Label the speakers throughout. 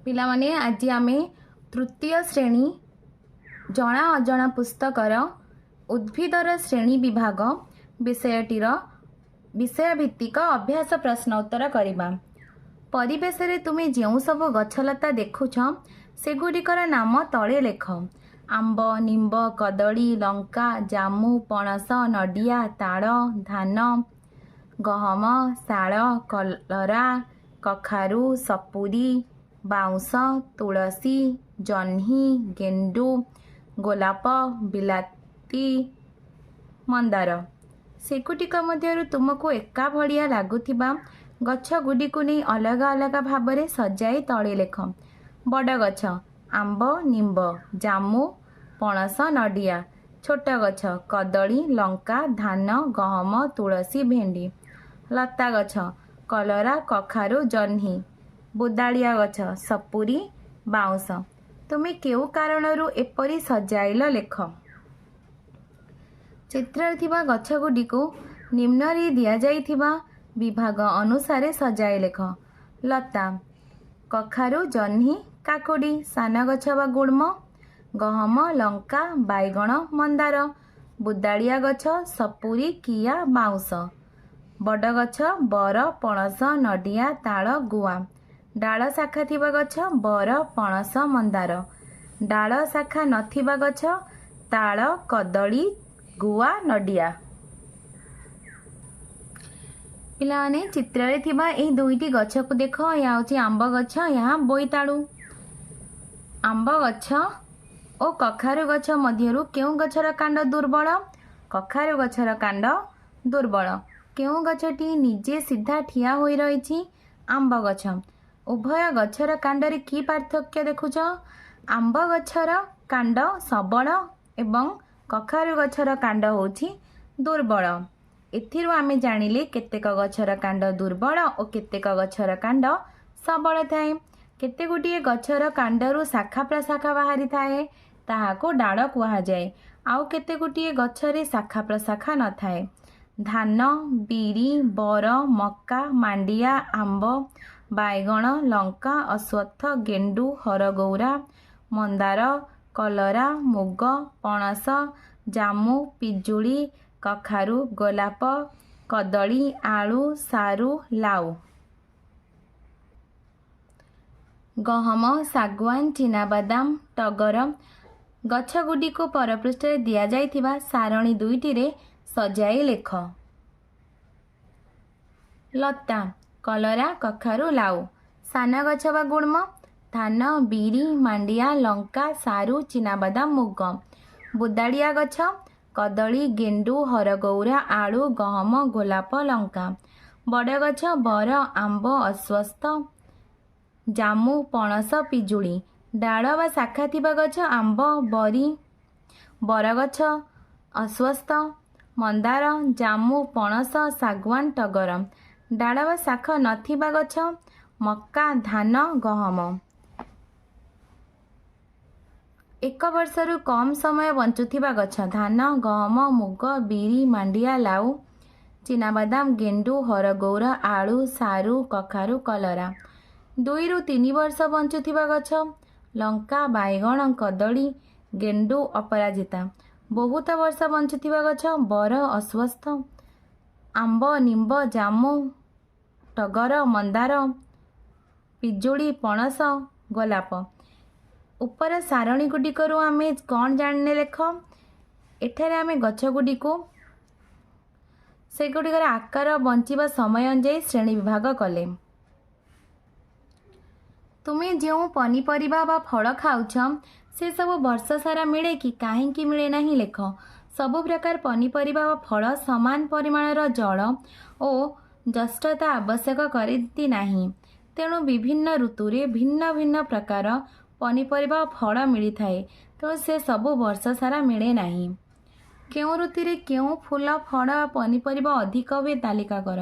Speaker 1: पिलामाने आज आमे तृतीय श्रेणी जना अजना पुस्तकर उद्भिदर श्रेणी विभाग विषयटीर विषयभित्तिक अभ्यास प्रश्न उत्तर करवा। परिवेश रे तुमे जो सब गछलता देखुछ सेगुड़िकर नाम तले लेख। आंब, निंब, कदली, लंका, जामु, पणस, नडिया, ताड़, धान, गहम, शाल, कलरा, कखारु, सपुरी, बाउंस, तुलसी, जह्नी, गेंडू, गोलाप, बिलाती, मंदार। सेगुटिक मध्यरु तुमको एका भड़िया लगुथिबा गछ गुडिकु नहीं अलग अलग भाव में सजाई तले लेख। बड़ गछ आंब, निंब, जामु, पणस, नडिया। छोट गछ कदली, लंका, धान, गहम, तुलसी, भेंडी। लता गछ कलरा, कखारु, जह्नी। बुदाड़िया गछ सपुरी, बाउंस। तुमे केउ कारणरू एपरी सजाइल लेख। चित्र थिबा गछ गुडिकु निम्न रे दिया जाइथिबा विभाग अनुसारे सजाई लेख। लता कखारु, जह्नी, काकुड़ी। सान गछ बा गुड़म गहम, लंका, बैगण, मंदार। बुदाड़िया गछ सपुरी, किया, बाउंस। बड़ गछ बर, पणस, नडिया, ताड़, गुआ। डाल शाखा थिबा गछ बर, पणस, मंदार। डाल शाखा नथिबा गछ ताड़, कदली, गुआ, नडिया। पिलाने चित्र रे थिबा एही दुईटी गछ को देख। या होची आंब गछ, यहाँ बोईताड़ू। आंब गछ और कखारु गछ मध्यरु केउ गछर कांड दुर्बल? कखारु गछर कांड दुर्बल। केउ गछटी निजे सीधा ठिया होई रहिछि? आंब गछ। उभय गछर कांडरे की पार्थक्य देखुछ? आंब गछर कांड सबल एवं कखारु गछर कांड होछि दुर्बल। एथिरु आमे जानिले केतेक गछर कांड दुर्बल और केतेक गछर कांड सबल थाए। केते गुटिए गछर कांडरू शाखा प्रशाखा बाहरी थाए ताहाको डाल कुहा जाए। आउ केते गुटिए गछरे शाखा प्रशाखा न थाए। धान, बीरी, बर, मक्का, मांडिया, आंब, बैगण, लंका, अश्वत्थ, गेंडू, हरगौरा, मंदार, कलरा, मुग, पणस, जामु, पिजुली, कखारु, गोलाप, कदली, आलू, सारू, लाउ। गहम, सागवान, चीनाबादाम, टगर। गछ गुडिको परपृष्ठ दिया जाइथिबा सारणी दुईटी रे सजाई लेख। लता कलरा, कखारु, लाउ। सान गछ बा गुड़म धान, बीरी, मांडिया, लंका, सारू, चीनाबादाम, मुग। बुदाड़िया गछ कदली, गेंडू, हरगौरा, आलू, गहम, गोलाप, लंका। बड़ गछ बर, आंब, अश्वत्थ, जामु, पणस, पिजुली। डाल बा शाखा थिबा गछ आंब, बरी, बरगछ, अश्वत्थ, मंदार, जामु, पणस, सागवान, टगर। डाल बा शाखा नथिबा गछ मक्का, धान, गहम। एक वर्षरु कम समय बंचुथिबा गछ धान, गहम, मुग, बीरी, मांडिया, लाउ, चीनाबादाम, गेंडू, हरगौर, आलू, सारू, कखारु, कलरा। 2 ରୁ 3 वर्ष बंचुथिबा गछ लंका, बैगण, कदली, गेंडू, अपराजिता। बहुत वर्ष बंचुथिबा गछ बर, अश्वत्थ, आंब, निंब, जामु, टगर, मंदार, पिजुली, पणस, गोलाप। उपर सारणी गुडिकरू आमे कौन जाने लेख? एठारे आमे गछ गुडिको सेगुडिकर आकार बंचिबा समय अनुसार श्रेणी विभाग कले। तुमे जो पनीपरिबा बा फल खाउछ से सब वर्ष सारा मिले कि काहेकि मिले नहीं लेख। सबु प्रकार पनीपरिबा बा फल समान परिमाणर जल और जष्टता आवश्यक करती नहीं। तेणु विभिन्न ऋतुरे भिन्न भिन्न प्रकार पनीपरिबा फल मिली थाए। तो से सबु वर्ष सारा मिले नहीं। केउ ऋतुरे केउ फूल, फल, पनीपरिबा अधिक हुए तालिका कर।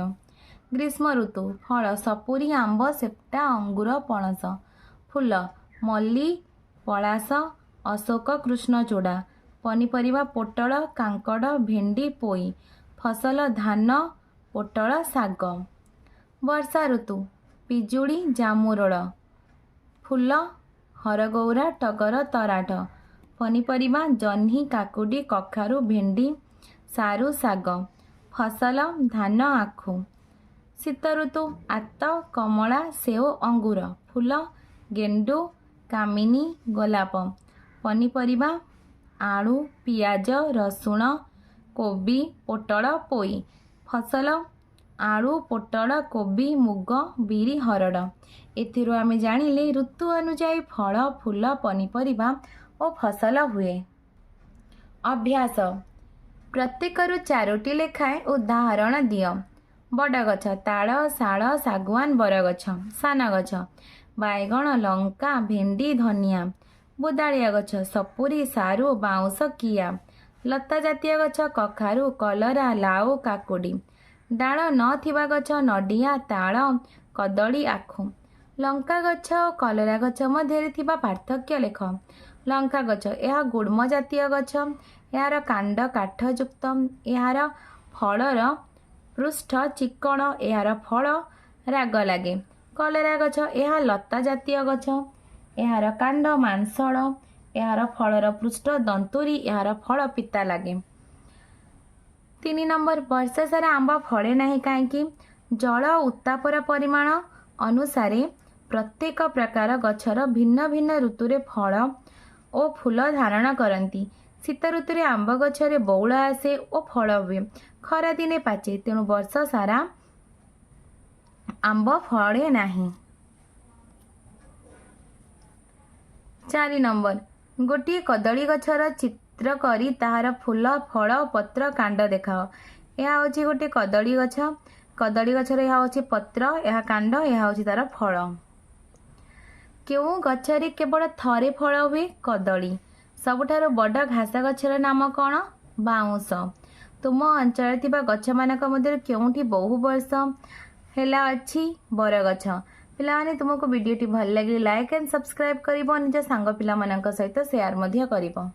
Speaker 1: ग्रीष्म ऋतु फल सपुरी, आंब, सेप्टा, अंगूर, पणस। फूल मल्ली, पलास, अशोक, कृष्णचूड़ा। पनीपरिबा पोटल, कांकड़, भेंडी, पोई। फसल धान, पोटल, शाग। वर्षा ऋतु पिजुड़ी, जामुरोड़। फूल हरगौरा टगर तराट। पनीपरिबा जह्नी काकुडी कखारु भेंडी सारू साग। फसल धान आखु। शीत ऋतु आत कमला सेओ अंगूर। फूल गेंडू कामिनी गोलाप। पनीपरिबा आलू पियाज रसुण कोबी पोटल पोई। फसल आलू पोटल कोबी मुग बिरी हरड़। एथिरो आमे जानिले ऋतु अनुଯାयी फल फूल पनीपरिबा और फसल हुए। अभ्यास प्रत्येकरू 4टी लेखाएं उदाहरण दियो। बड़ गछ ताड़ शाल सागवान बरगछ। सान गछ बायगण लंका भेंडी धनिया। बुदाड़िया गछ सपुरी सारू बाउंस किया। लता जातीय गछ कखारु कलरा लाउ काकुडी। डाल नथिबा गछ नडिया ताल कदली आखु। लंका गछ और कलरा गछ मध्य थिबा पार्थक्य लेख। लंका गछ यह गुड़म जातीय गछ। यार कांड काठयुक्त। यार फलर पृष्ठ चिक्कण। यार फल राग लागे। कलरा गछ यह लता जातीय गछ। यार कांड मांसल। यार फलर पृष्ठ दंतुरी। यार फल पिता लागे। 3 नंबर वर्ष सारा आंब फले नहीं कहीं। जल उत्तापर परिमाण अनुसार प्रत्येक प्रकार गछर भिन्न भिन्न ऋतुरे फल और फूल धारण करती। शीत ऋतु आंब गछरे बौल आसे और फल हुए। खरा दिने पाचे तेणु वर्ष सारा आंब फले नहीं। 4 नंबर गोटे कदली गछर चित्र करी ताहार फूल फल पत्र कांड देखाओ। यह हूँ गोटे कदली गछ। कदली गछर यह हूँ पत्र यह कांड यह हूँ तार फल। क्यों गछरे केवल थरे फल हुए? कदली। सबुठारु बड़ घास गछर नाम कौन? बाउंस। तुम अंचल थिबा गछ मानक मध्य केउठी बहु वर्ष हेला अछि बरगछ। पिलाने तुमको वीडियोटी भल लगे लाइक एंड सब्सक्राइब करिवो। निज सांग पिला मानक सहित शेयर मध्य करिवो।